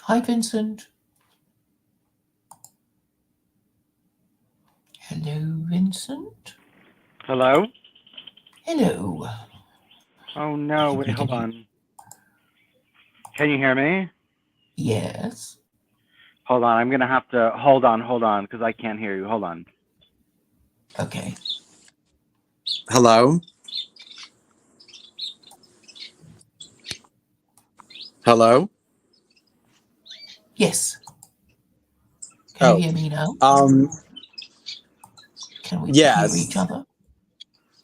Hi, Vincent. Hello, Vincent. Hello? Hello. Oh I no, think wait, we can hold hear. on. Can you hear me? Yes. Hold on, I'm gonna have to hold on, because I can't hear you. Hold on. Okay. Hello? Hello? Yes. Can you Oh, hear me now? um, Can we hear each yes, other?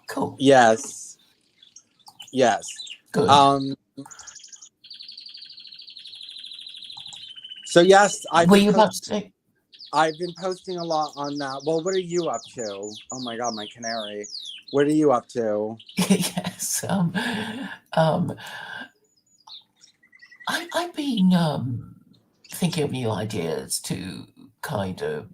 Cool. yes, yes. Good. Um, so yes, Were you about to say? I've been posting a lot on that. Well, what are you up to? Oh my God, my canary. What are you up to? Yes. Um, I've been thinking of new ideas to kind of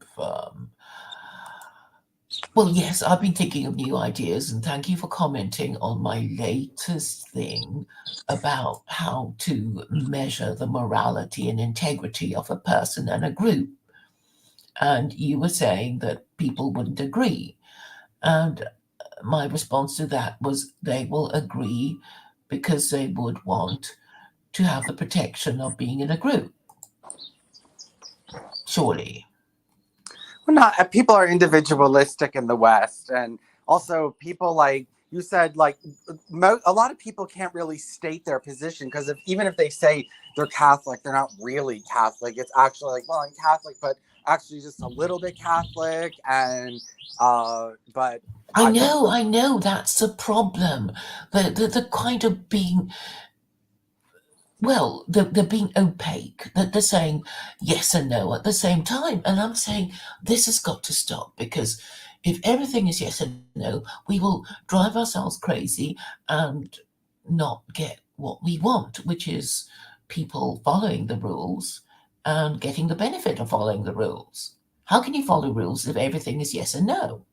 well, yes, I've been thinking of new ideas, and thank you for commenting on my latest thing about how to measure the morality and integrity of a person and a group. And you were saying that people wouldn't agree. And my response to that was they will agree because they would want to have the protection of being in a group. Surely. Well, not people are individualistic in the West, and also people like you said, like a lot of people can't really state their position because even if they say they're Catholic, they're not really Catholic. It's actually like, well, I'm Catholic, but actually just a little bit Catholic, and but I I think know, I know that's the problem. The kind of being, well, they're being opaque, that they're saying yes and no at the same time. And I'm saying this has got to stop because if everything is yes and no, we will drive ourselves crazy and not get what we want, which is people following the rules and getting the benefit of following the rules. How can you follow rules if everything is yes and no?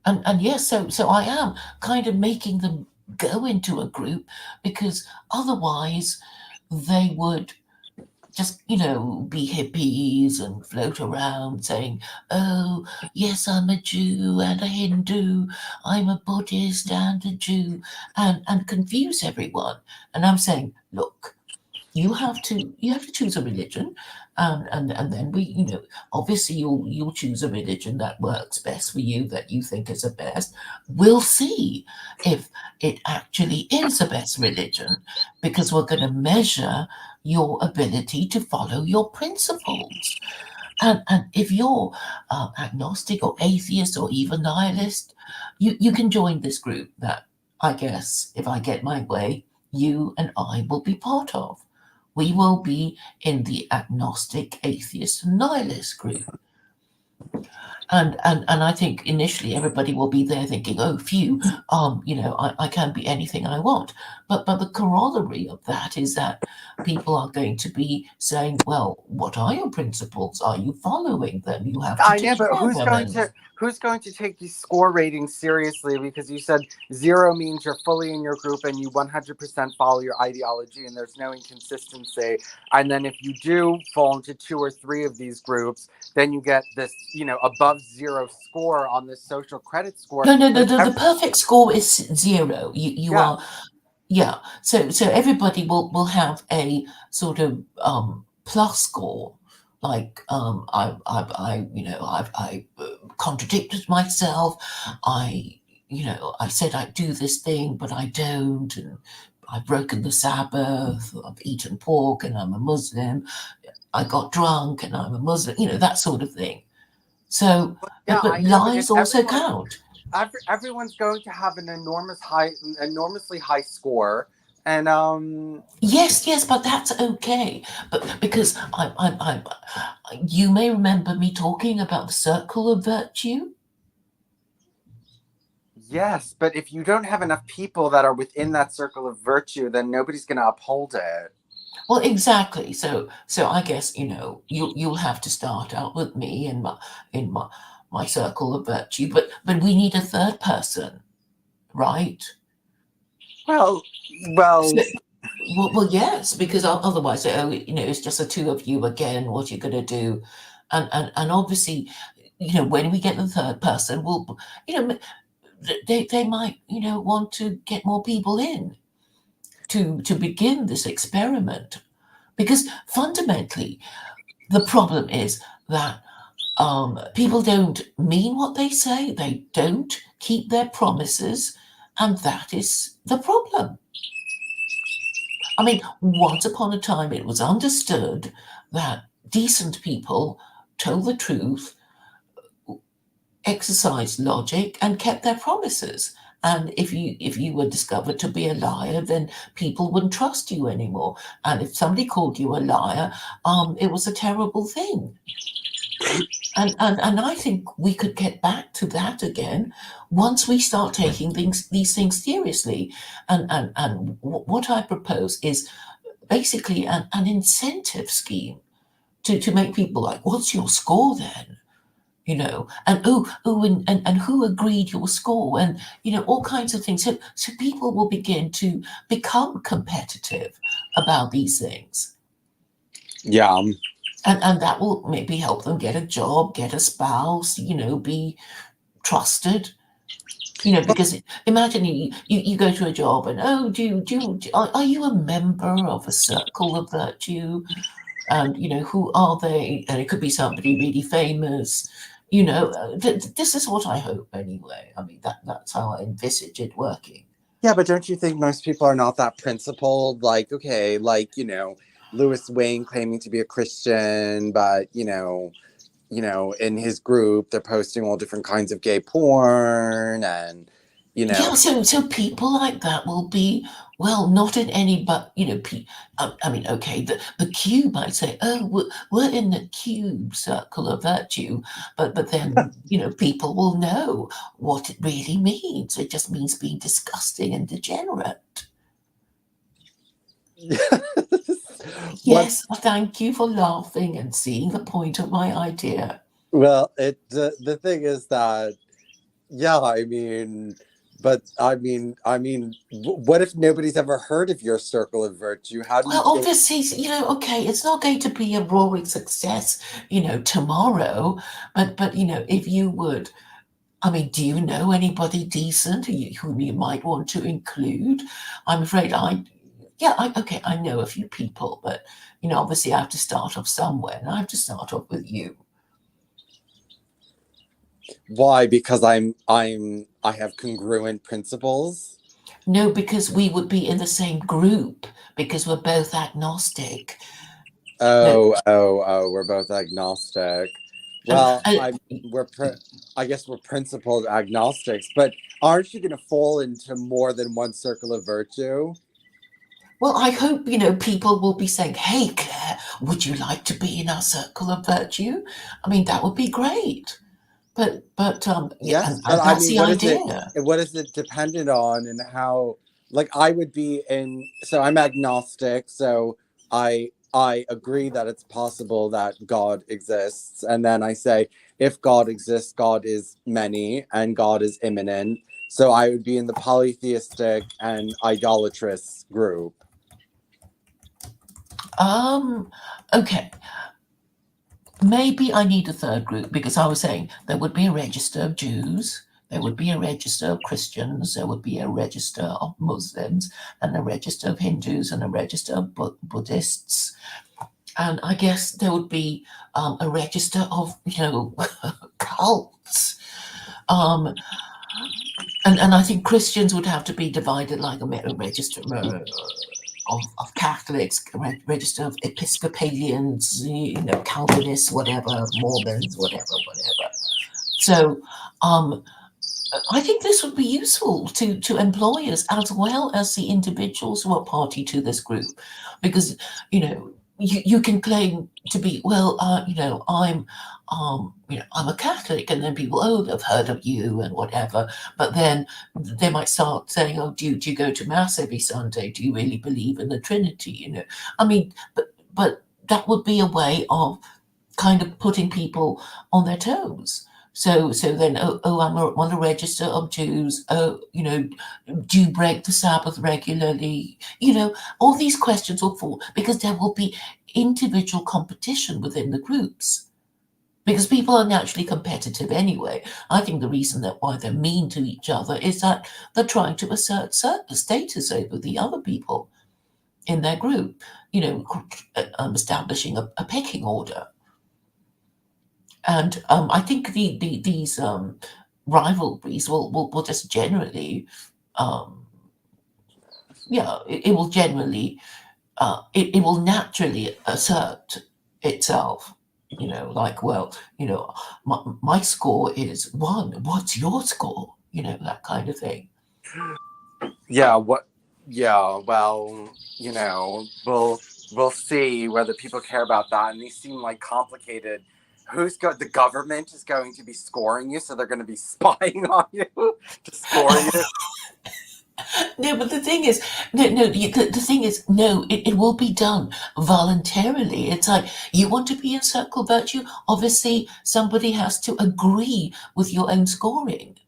And yes, so I am kind of making them go into a group because otherwise they would just, be hippies and float around saying, "Oh, yes, I'm a Jew and a Hindu, I'm a Buddhist and a Jew," and confuse everyone. And I'm saying, look, you have to choose a religion, and then obviously you'll choose a religion that works best for you, that you think is the best. We'll see if it actually is the best religion, because we're going to measure your ability to follow your principles. And if you're agnostic or atheist or even nihilist, you can join this group that, I guess, if I get my way, you and I will be part of. We will be in the agnostic, atheist, and nihilist group. And I think initially everybody will be there thinking, oh, phew, I can be anything I want. But the corollary of that is that people are going to be saying, well, what are your principles? Are you following them? You have to I know, but declare them. And who's going to take these score ratings seriously? Because you said 0 means you're fully in your group and you 100% follow your ideology, and there's no inconsistency. And then if you do fall into 2 or 3 of these groups, then you get this, above 0 score on this social credit score. no, But if the perfect score is zero. You yeah, are, yeah. So everybody will have a sort of plus score. Like I contradicted myself. I said I'd do this thing, but I don't, and I've broken the Sabbath. I've eaten pork, and I'm a Muslim. I got drunk, and I'm a Muslim. That sort of thing. So, yeah, but I know. But if lies also count. everyone's going to have an enormously high score, and Yes, yes, but that's okay. But because you may remember me talking about the circle of virtue. yes, but if you don't have enough people that are within that circle of virtue, then nobody's going to uphold it. Well, exactly. So I guess you'll have to start out with me in my circle of virtue, but we need a third person, right? Well, well, So, well, yes, because otherwise, it's just the two of you again. What you're going to do, and obviously, when we get the third person, we'll, they might, want to get more people in to begin this experiment, because fundamentally, the problem is that people don't mean what they say. They don't keep their promises, and that is the problem. I mean, once upon a time, it was understood that decent people told the truth, exercised logic, and kept their promises. And if you were discovered to be a liar, then people wouldn't trust you anymore. And if somebody called you a liar, it was a terrible thing. And I think we could get back to that again once we start taking these things seriously. And what I propose is basically an incentive scheme to make people like, what's your score then? And and who agreed your score, and all kinds of things. So people will begin to become competitive about these things. yeah. And that will maybe help them get a job, get a spouse, be trusted. Because imagine you go to a job and, oh, are you a member of a circle of virtue? And who are they? And it could be somebody really famous. This is what I hope anyway. I mean, that's how I envisage it working. Yeah, but don't you think most people are not that principled? Like, okay, like, Louis Wayne claiming to be a Christian, but, in his group, they're posting all different kinds of gay porn and, Yeah, so people like that will be, well, not in any, but I mean, okay, the Q might say, oh, we're in the cube circle of virtue, but then people will know what it really means. It just means being disgusting and degenerate. What? Yes, thank you for laughing and seeing the point of my idea. Well, the thing is that, yeah, I mean, but what if nobody's ever heard of your circle of virtue? How do you Well, think? obviously, okay, it's not going to be a roaring success, tomorrow, but if you would, I mean, do you know anybody decent whom you might want to include? I'm afraid okay, I know a few people, but obviously I have to start off somewhere, and I have to start off with you. Why? Because I have congruent principles. No, because we would be in the same group because we're both agnostic. No, Oh, we're both agnostic. Well, I, I guess we're principled agnostics, but aren't you going to fall into more than one circle of virtue? well, I hope, people will be saying, hey, Claire, would you like to be in our circle of virtue? I mean, that would be great. But yeah, Yes, but and I that's mean, the what is it? idea. What is it dependent on, and how? Like, I would be in. So I'm agnostic. So I agree that it's possible that God exists, and then I say, if God exists, God is many, and God is immanent. So I would be in the polytheistic and idolatrous group. Okay. Maybe I need a third group because I was saying there would be a register of Jews, there would be a register of Christians, there would be a register of Muslims, and a register of Hindus, and a register of Buddhists. And I guess there would be a register of, cults. Um, and I think Christians would have to be divided like a register of Catholics, register of Episcopalians, Calvinists, whatever, Mormons, whatever. So I think this would be useful to employers as well as the individuals who are party to this group, because you can claim to be, well, I'm a Catholic, and then people, oh, they've heard of you and whatever, but then they might start saying, oh, do you go to mass every Sunday? Do you really believe in the Trinity? I mean, but that would be a way of kind of putting people on their toes. So then, I'm on a register of Jews. Oh, do you break the Sabbath regularly? All these questions will fall because there will be individual competition within the groups. Because people are naturally competitive anyway. I think the reason that why they're mean to each other is that they're trying to assert status over the other people in their group, establishing a pecking order. And I think these rivalries will just generally, it will generally, it will naturally assert itself. Like, well, my score is 1. What's your score? That kind of thing. Yeah. Yeah. Well, we'll see whether people care about that, and these seem like complicated. The government is going to be scoring you, so they're going to be spying on you to score you. No, but the thing is, the thing is, no, it will be done voluntarily. It's like, you want to be in circle virtue, obviously somebody has to agree with your own scoring,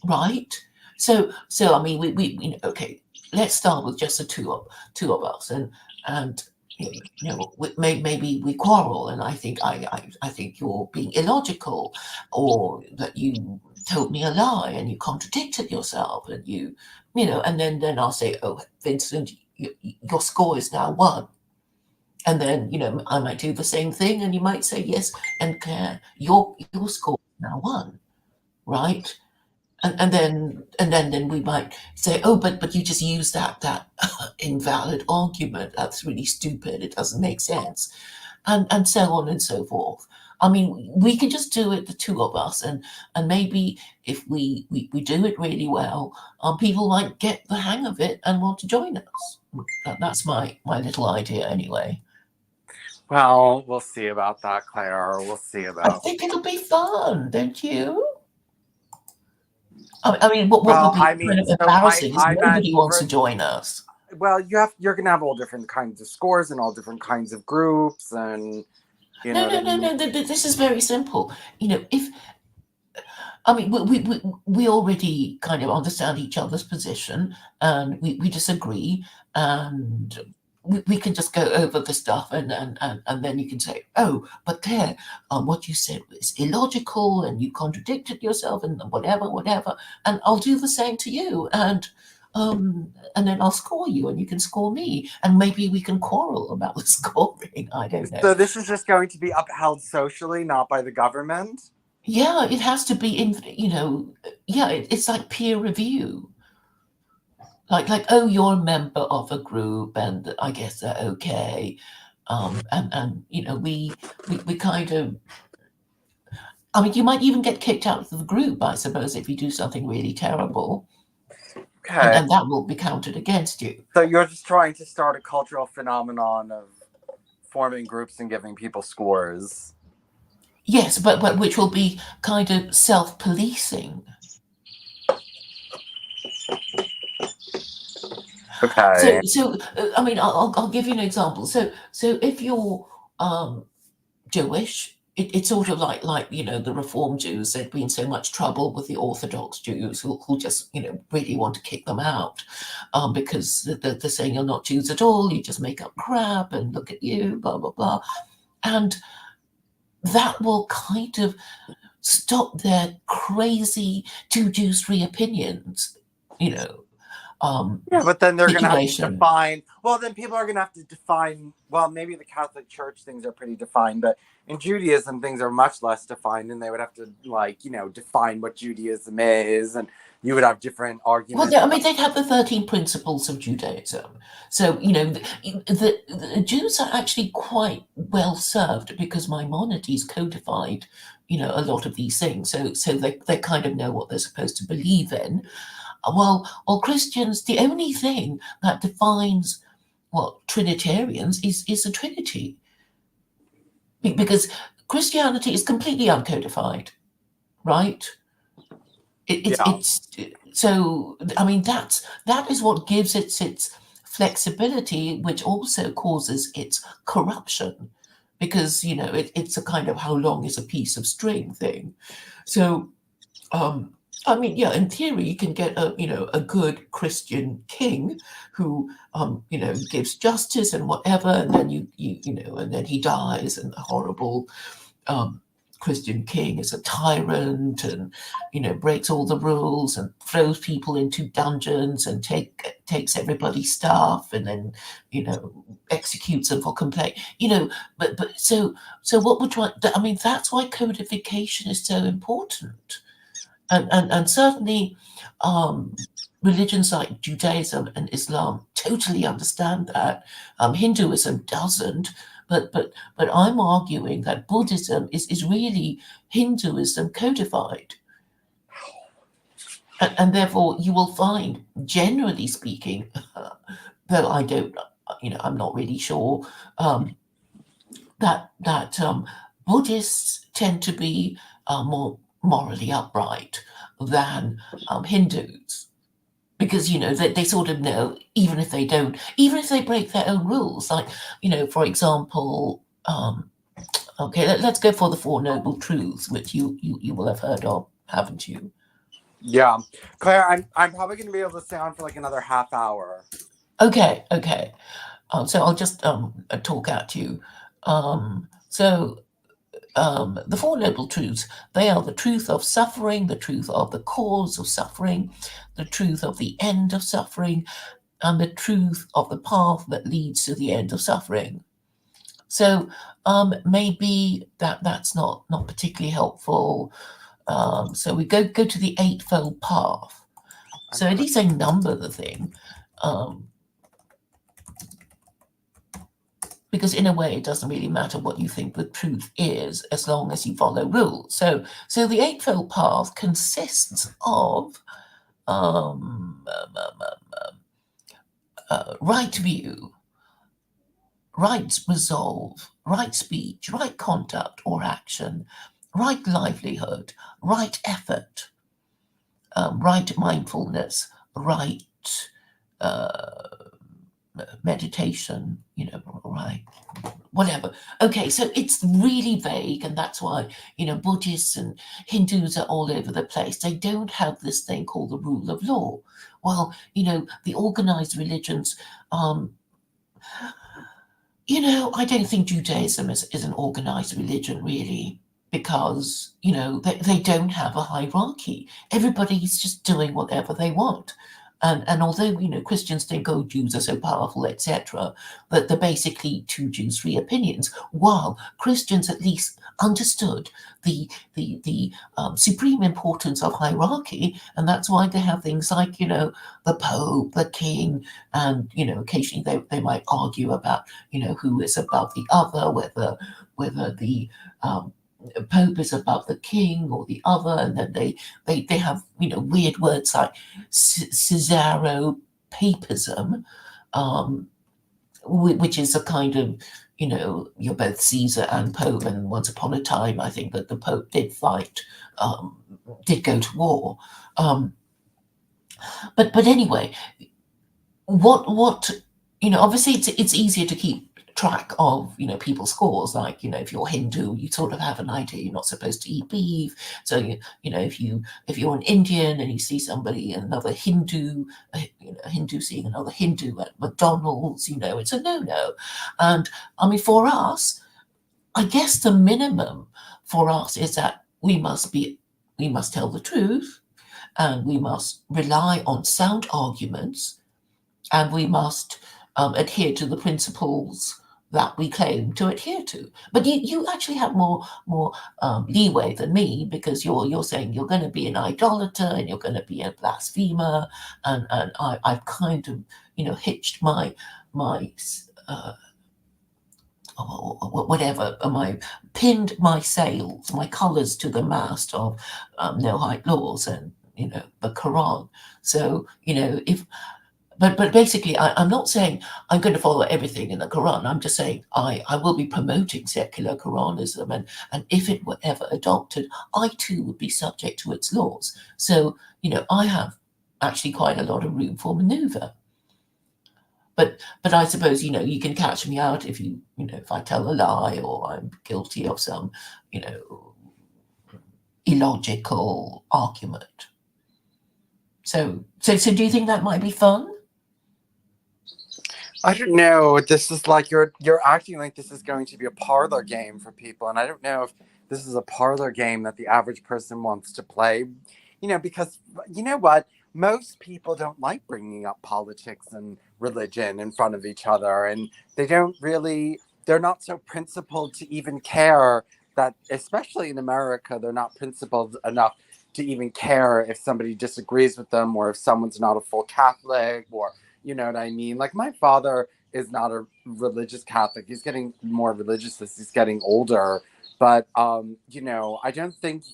right? So I mean, we okay, let's start with just the two of us, and maybe we quarrel, and I think I think you're being illogical, or that you told me a lie and you contradicted yourself, and and then I'll say, oh, Vincent, your score is now 1. And then I might do the same thing, and you might say yes, and your score is now 1, right? And then we might say, oh, but you just used that invalid argument. That's really stupid. It doesn't make sense, and so on and so forth. I mean, we can just do it, the two of us, and maybe if we do it really well, people might get the hang of it and want to join us. That's my little idea, anyway. Well, we'll see about that, Claire. We'll see about. I think it'll be fun, don't you? I mean, what Well, would be I mean, kind of so embarrassing is I nobody meant wants to join us. Well, you're gonna have all different kinds of scores and all different kinds of groups, and No. This is very simple. If I mean, we already kind of understand each other's position, and we disagree, and we can just go over the stuff, and then you can say, oh, but Claire, what you said was illogical, and you contradicted yourself, and whatever, and I'll do the same to you, and then I'll score you, and you can score me, and maybe we can quarrel about the scoring. I don't know. So this is just going to be upheld socially, not by the government. Yeah, it has to be it's like peer review. Like, oh, you're a member of a group, and I guess they're okay. And we kind of, I mean, you might even get kicked out of the group, I suppose, if you do something really terrible. Okay. And that will be counted against you. So you're just trying to start a cultural phenomenon of forming groups and giving people scores. Yes, but which will be kind of self-policing. Okay. So I mean, I'll give you an example. So if you're Jewish, it's sort of like the Reform Jews. There'd been so much trouble with the Orthodox Jews who just really want to kick them out, because they're saying you're not Jews at all. You just make up crap, and look at you, blah blah blah, and that will kind of stop their crazy 2 Jews 3 opinions. Yeah, but then they're going to have to define. Well, then people are going to have to define. Well, maybe the Catholic Church things are pretty defined, but in Judaism things are much less defined, and they would have to define what Judaism is, and you would have different arguments. Well, I mean, they'd have the 13 principles of Judaism. So the Jews are actually quite well served because Maimonides codified a lot of these things. So they kind of know what they're supposed to believe in. Well, Christians, the only thing that defines Trinitarians is the Trinity, because Christianity is completely uncodified, right? It's so. I mean, that is what gives its flexibility, which also causes its corruption. because it's a kind of how long is a piece of string thing. So I mean, yeah, in theory, you can get a good Christian king who gives justice and whatever, and then and then he dies, and a horrible um, Christian king is a tyrant, and breaks all the rules and throws people into dungeons and takes everybody's stuff, and then executes them for complaint. But so what we're trying. I mean, that's why codification is so important. And certainly religions like Judaism and Islam totally understand that. Hinduism doesn't, but I'm arguing that Buddhism is really Hinduism codified. And therefore you will find, generally speaking, though I don't, I'm not really sure, that Buddhists tend to be more morally upright than Hindus, because they sort of know, even if they break their own rules, like for example, okay, let's go for the Four Noble Truths, which you will have heard of, haven't you? Yeah, Claire, I'm probably going to be able to stay on for like another half hour. Okay. So I'll just talk at you. The Four Noble Truths, they are the truth of suffering, the truth of the cause of suffering, the truth of the end of suffering, and the truth of the path that leads to the end of suffering. So maybe that's not particularly helpful. So we go to the Eightfold Path. So at least I number the thing. Because in a way, it doesn't really matter what you think the truth is, as long as you follow rules. So the Eightfold Path consists of right view, right resolve, right speech, right conduct or action, right livelihood, right effort, right mindfulness, right meditation, right, whatever. Okay, so it's really vague, and that's why Buddhists and Hindus are all over the place. They don't have this thing called the rule of law. Well, the organized religions, I don't think Judaism is an organized religion, really, because they don't have a hierarchy. Everybody's just doing whatever they want. And although Christians think, oh, Jews are so powerful, etc., but they're basically two Jews, three opinions. While Christians at least understood the supreme importance of hierarchy, and that's why they have things like the Pope, the King, and occasionally they might argue about who is above the other, whether the Pope is above the king or the other, and then they have weird words like Caesaro-papism, which is a kind of you're both Caesar and Pope, and once upon a time I think that the Pope did fight, did go to war, but anyway, what obviously it's easier to keep track of people's scores, like if you're Hindu, you sort of have an idea you're not supposed to eat beef. So if you're an Indian and you see another Hindu, a Hindu seeing another Hindu at McDonald's, it's a no-no. And I mean, for us, I guess the minimum for us is that we must tell the truth, and we must rely on sound arguments, and we must adhere to the principles that we claim to adhere to. But you actually have more leeway than me, because you're saying you're going to be an idolater and you're going to be a blasphemer, and I've kind of hitched my pinned my sails, my colours to the mast of no height laws and the Quran. So But basically, I'm not saying I'm going to follow everything in the Quran. I'm just saying I will be promoting secular Quranism, and if it were ever adopted, I too would be subject to its laws. So, I have actually quite a lot of room for maneuver. But I suppose, you can catch me out if if I tell a lie or I'm guilty of some, illogical argument. So do you think that might be fun? I don't know. This is like you're acting like this is going to be a parlor game for people, and I don't know if this is a parlor game that the average person wants to play. Because you know what? Most people don't like bringing up politics and religion in front of each other, and they don't really. They're not so principled to even care that, especially in America, they're not principled enough to even care if somebody disagrees with them or if someone's not a full Catholic or you know what I mean? Like my father is not a religious Catholic. He's getting more religious as he's getting older. But I don't think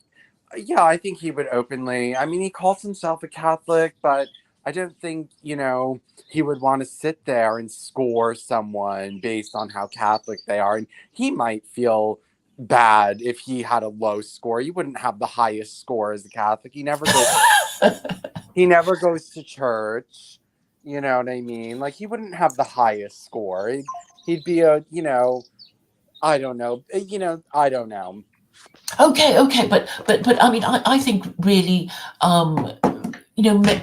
yeah, I think he would openly. I mean, he calls himself a Catholic, but I don't think, he would want to sit there and score someone based on how Catholic they are. And he might feel bad if he had a low score. He wouldn't have the highest score as a Catholic. He never goes to church. You know what I mean? Like he wouldn't have the highest score. He'd be I don't know. I don't know. Okay, but I mean, I think really,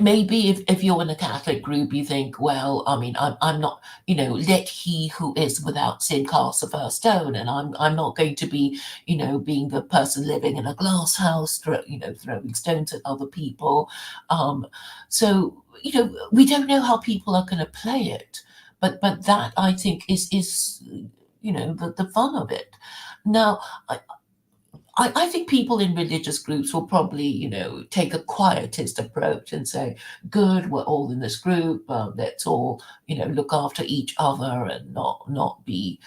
maybe if you're in a Catholic group, you think, well, I mean, I'm not, let he who is without sin cast the first stone, and I'm not going to be, being the person living in a glass house, throwing stones at other people. So we don't know how people are going to play it, but that I think is the fun of it. Now, I think people in religious groups will probably, take a quietist approach and say, good, we're all in this group. Let's all, look after each other and not be,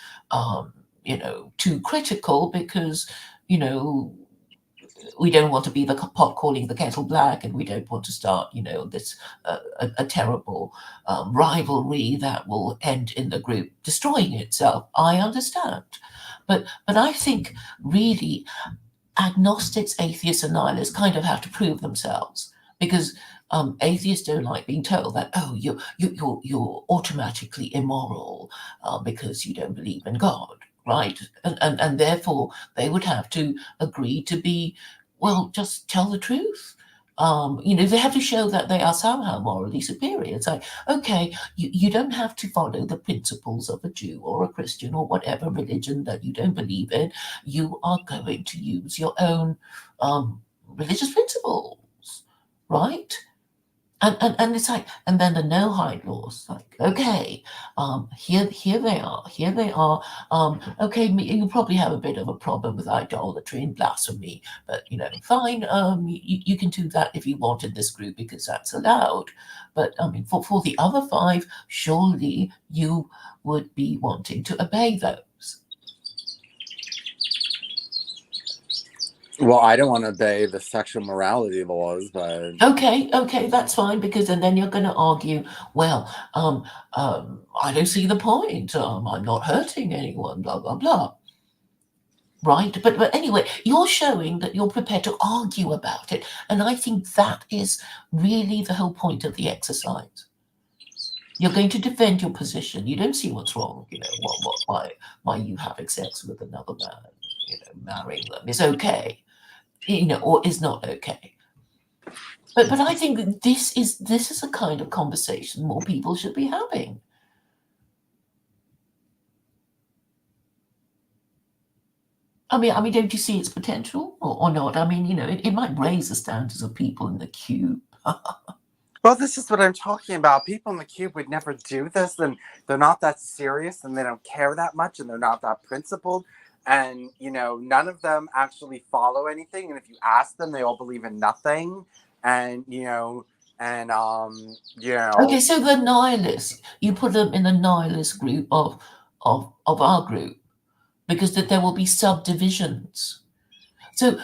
too critical because, we don't want to be the pot calling the kettle black, and we don't want to start, this a terrible rivalry that will end in the group destroying itself. I understand, but I think really agnostics, atheists, and nihilists kind of have to prove themselves because atheists don't like being told that you're automatically immoral because you don't believe in God, right? And therefore they would have to agree to be, well, just tell the truth. They have to show that they are somehow morally superior. It's like, okay, you don't have to follow the principles of a Jew or a Christian or whatever religion that you don't believe in. You are going to use your own religious principles, right? And it's like, and then the no hide laws, like, okay, here they are. Okay, you probably have a bit of a problem with idolatry and blasphemy, but fine. You can do that if you want in this group because that's allowed. But I mean, for the other five, surely you would be wanting to obey those. Well, I don't want to obey the sexual morality laws, but Okay, that's fine because then you're going to argue, well, I don't see the point. I'm not hurting anyone, blah blah blah. Right, but anyway, you're showing that you're prepared to argue about it, and I think that is really the whole point of the exercise. You're going to defend your position. You don't see what's wrong. Why you having sex with another man, marrying them is okay, or is not okay. But I think this is a kind of conversation more people should be having. I mean, don't you see its potential or not? I mean, it might raise the standards of people in the cube. well, this is what I'm talking about. People in the cube would never do this, and they're not that serious, and they don't care that much, and they're not that principled. And none of them actually follow anything. And if you ask them, they all believe in nothing. And Okay, so the nihilists, you put them in the nihilist group of our group because that there will be subdivisions.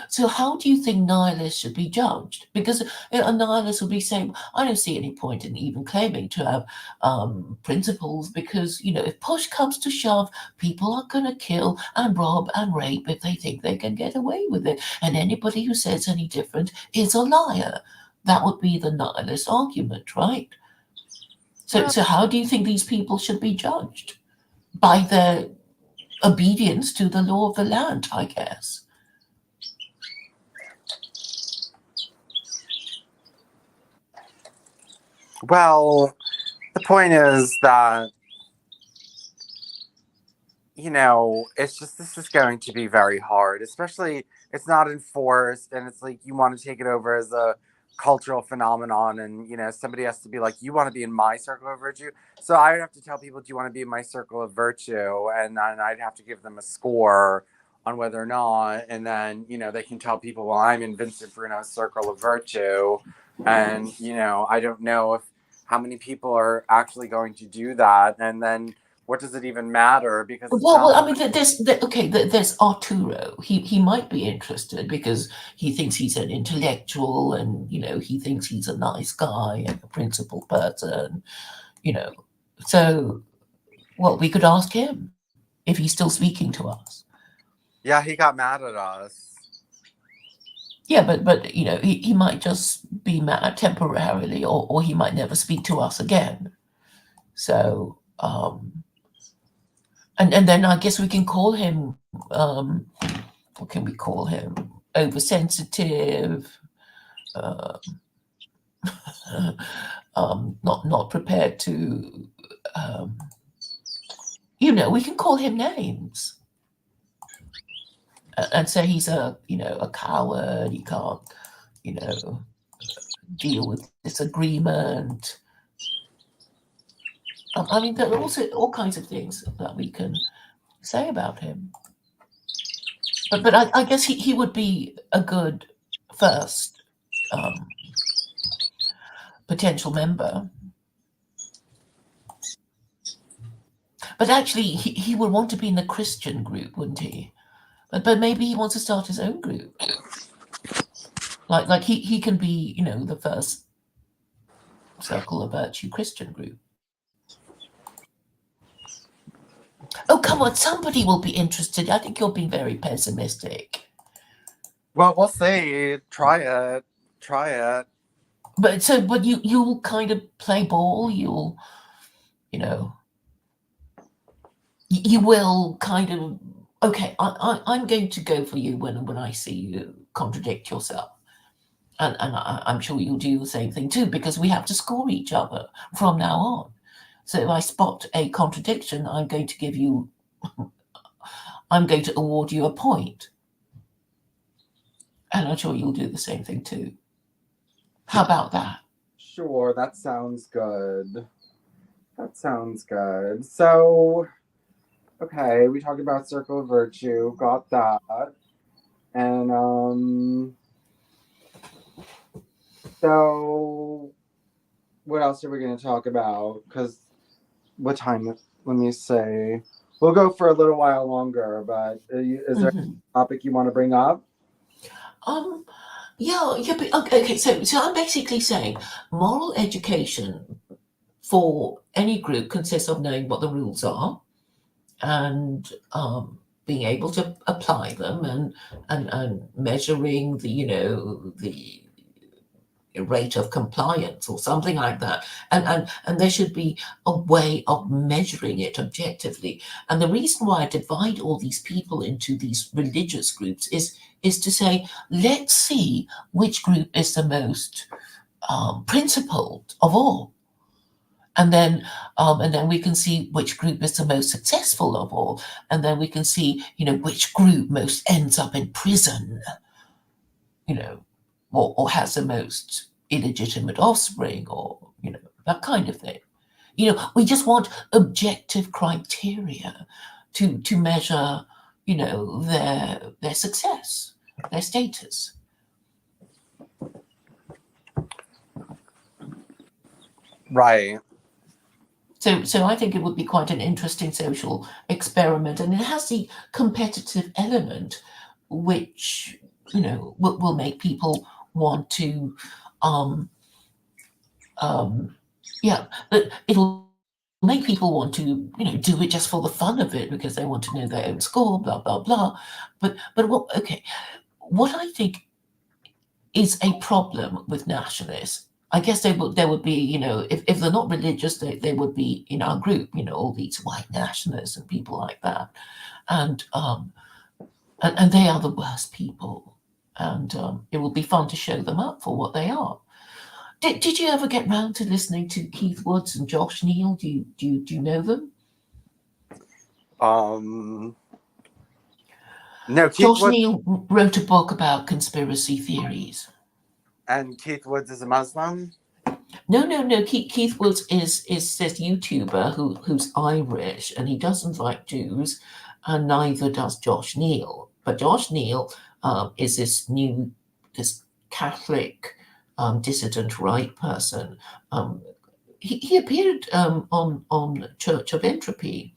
So how do you think nihilists should be judged? Because a nihilist will be saying, I don't see any point in even claiming to have principles because, if push comes to shove, people are going to kill and rob and rape if they think they can get away with it. And anybody who says any different is a liar. That would be the nihilist argument, right? So how do you think these people should be judged? By their obedience to the law of the land, I guess. Well, the point is that, you know, it's just, this is going to be very hard, especially it's not enforced, and it's like you want to take it over as a cultural phenomenon, and you know, somebody has to be like, you want to be in my circle of virtue. So I would have to tell people, do you want to be in my circle of virtue? And then I'd have to give them a score on whether or not, and then, you know, they can tell people, well, I'm in Vincent Bruno's circle of virtue. And you know, I don't know if how many people are actually going to do that, and then what does it even matter? Because it's Well, not. I mean, there's Arturo. He might be interested because he thinks he's an intellectual, and you know, he thinks he's a nice guy and a principled person. You know, so well, we could ask him if he's still speaking to us. Yeah, he got mad at us. Yeah, but you know, he might just be mad temporarily, or he might never speak to us again. So and then I guess we can call him what can we call him? Oversensitive, uh, not prepared to you know, we can call him names and say he's a, you know, a coward, he can't, you know, deal with disagreement. I mean, there are also all kinds of things that we can say about him. But I guess he would be a good first potential member. But actually, he would want to be in the Christian group, wouldn't he? But maybe he wants to start his own group. Like he can be, you know, the first Circle of Virtue Christian group. Oh, come on, somebody will be interested. I think you're being very pessimistic. Well, we'll see. Try it. Try it. But you'll kind of play ball. You'll, you know, you will kind of. Okay, I'm going to go for you when I see you contradict yourself, and I'm sure you'll do the same thing too, because we have to score each other from now on. So if I spot a contradiction, I'm going to award you a point. And I'm sure you'll do the same thing too. How about that? Sure, that sounds good. That sounds good. So, okay, we talked about Circle of Virtue, got that. And so what else are we going to talk about? Because what time? Let me say. We'll go for a little while longer, but is there a topic you want to bring up? Yeah, but okay. So I'm basically saying moral education for any group consists of knowing what the rules are and being able to apply them and measuring the, you know, the rate of compliance or something like that, and there should be a way of measuring it objectively. And the reason why I divide all these people into these religious groups is to say, let's see which group is the most principled of all, and then we can see which group is the most successful of all, and then we can see, you know, which group most ends up in prison, you know, or has the most illegitimate offspring, or, you know, that kind of thing. You know, we just want objective criteria to measure, you know, their success, their status. Right. So I think it would be quite an interesting social experiment, and it has the competitive element, which, you know, will make people want to, yeah, but it'll make people want to, you know, do it just for the fun of it because they want to know their own score, blah blah blah. But what I think is a problem with nationalists, I guess there would be, if they're not religious, they would be in our group, all these white nationalists and people like that. And they are the worst people. And it will be fun to show them up for what they are. Did you ever get round to listening to Keith Woods and Josh Neal? Do you know them? No, Keith Josh Woods. Neal wrote a book about conspiracy theories. And Keith Woods is a Muslim? No. Keith Woods is this YouTuber who's Irish, and he doesn't like Jews, and neither does Josh Neal. But Josh Neal is this Catholic dissident right person. He appeared on Church of Entropy.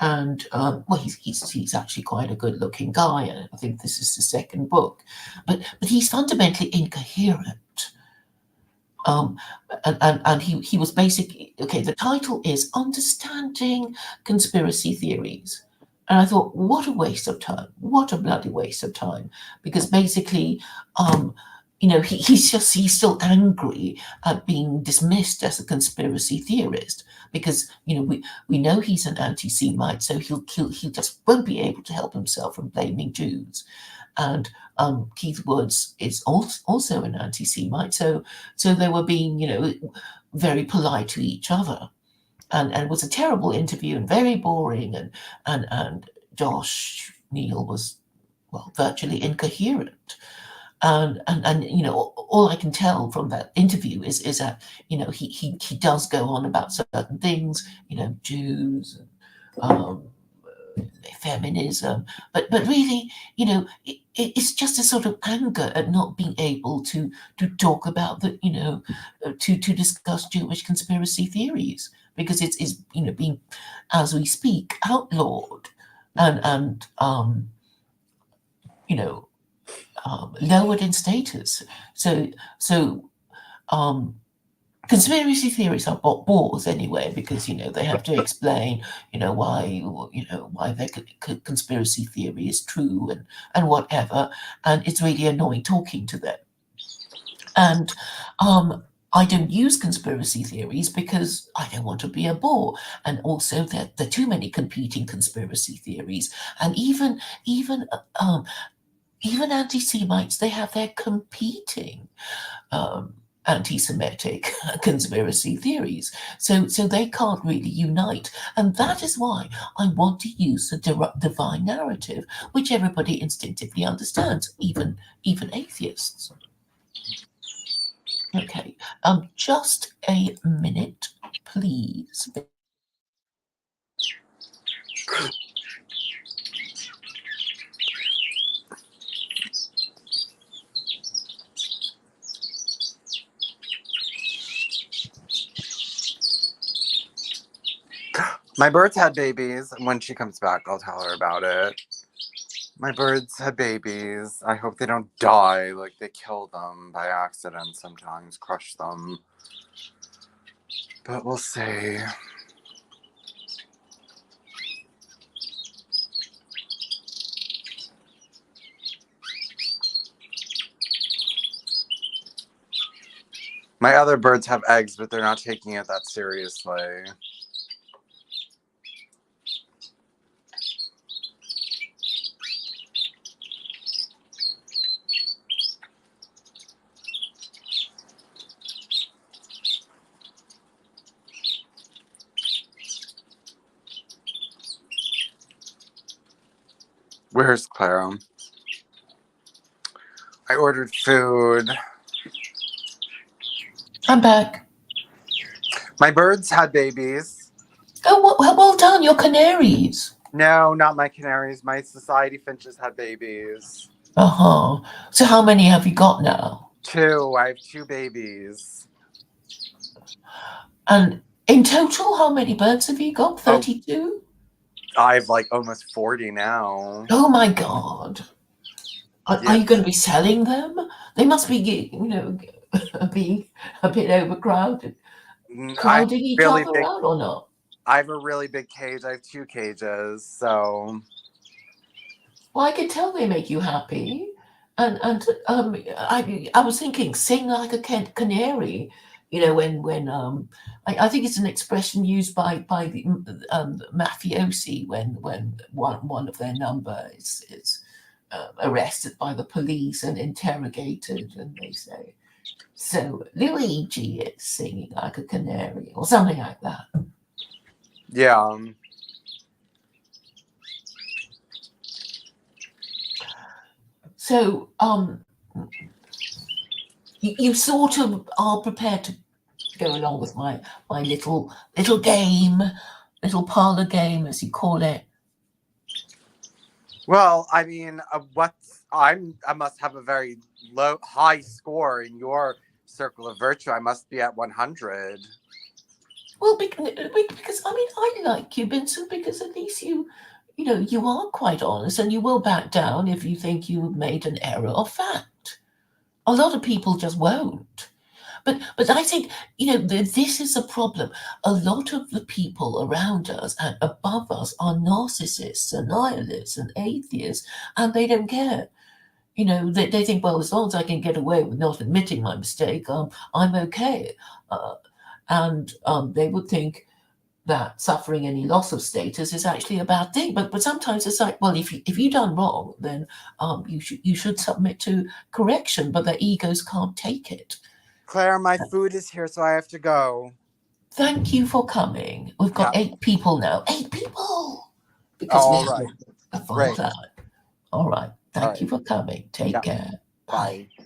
And well, he's actually quite a good-looking guy, and I think this is the second book, but he's fundamentally incoherent. And he was basically okay. The title is Understanding Conspiracy Theories, and I thought, what a waste of time! What a bloody waste of time! Because basically, he's still angry at being dismissed as a conspiracy theorist because we know he's an anti-Semite, so he'll just won't be able to help himself from blaming Jews. And Keith Woods is also an anti-Semite, so they were being very polite to each other, and it was a terrible interview and very boring, and Josh Neal was virtually incoherent. And all I can tell from that interview is that he does go on about certain things, Jews and feminism, but really it's just a sort of anger at not being able to talk about to discuss Jewish conspiracy theories, because it's being, as we speak, outlawed and lowered in status. So conspiracy theories are bores anyway, because they have to explain why their conspiracy theory is true and whatever, and it's really annoying talking to them. And I don't use conspiracy theories because I don't want to be a bore, and also there are too many competing conspiracy theories, and even anti-Semites, they have their competing anti-Semitic conspiracy theories. So they can't really unite. And that is why I want to use the divine narrative, which everybody instinctively understands, even atheists. Okay, just a minute, please. My birds had babies, and when she comes back, I'll tell her about it. My birds had babies. I hope they don't die. Like, they kill them by accident sometimes, crush them. But we'll see. My other birds have eggs, but they're not taking it that seriously. Where's Clara? I ordered food. I'm back. My birds had babies. Oh, well done, your canaries. No, not my canaries. My society finches had babies. Uh-huh. So how many have you got now? 2. I have 2 babies. And in total, how many birds have you got? 32? I have like almost 40 now. Oh my God. Are you going to be selling them? They must be, being a bit overcrowded. Crowding each other out or not? I have a really big cage. I have 2 cages, so. Well, I can tell they make you happy. I was thinking, sing like a canary. I think it's an expression used by the mafiosi when one of their number is arrested by the police and interrogated, and they say, "So Luigi is singing like a canary," or something like that. Yeah. So you sort of are prepared to go along with my little game, little parlor game, as you call it. Well, I mean, I must have a very high score in your circle of virtue. I must be at 100. Well, because I mean, I like you, Vincent, because at least you are quite honest, and you will back down if you think you've made an error of fact. A lot of people just won't. But I think this is a problem. A lot of the people around us and above us are narcissists and nihilists and atheists, and they don't care. They think, well, as long as I can get away with not admitting my mistake, I'm okay. And they would think that suffering any loss of status is actually a bad thing. But sometimes it's like, well, if you've done wrong, then you should submit to correction. But their egos can't take it. Claire, my food is here, so I have to go. Thank you for coming. We've got 8 people now. 8 people! Because All we right. have a full Great. cloud. All right. Thank All you for coming. Take care. Bye. Bye.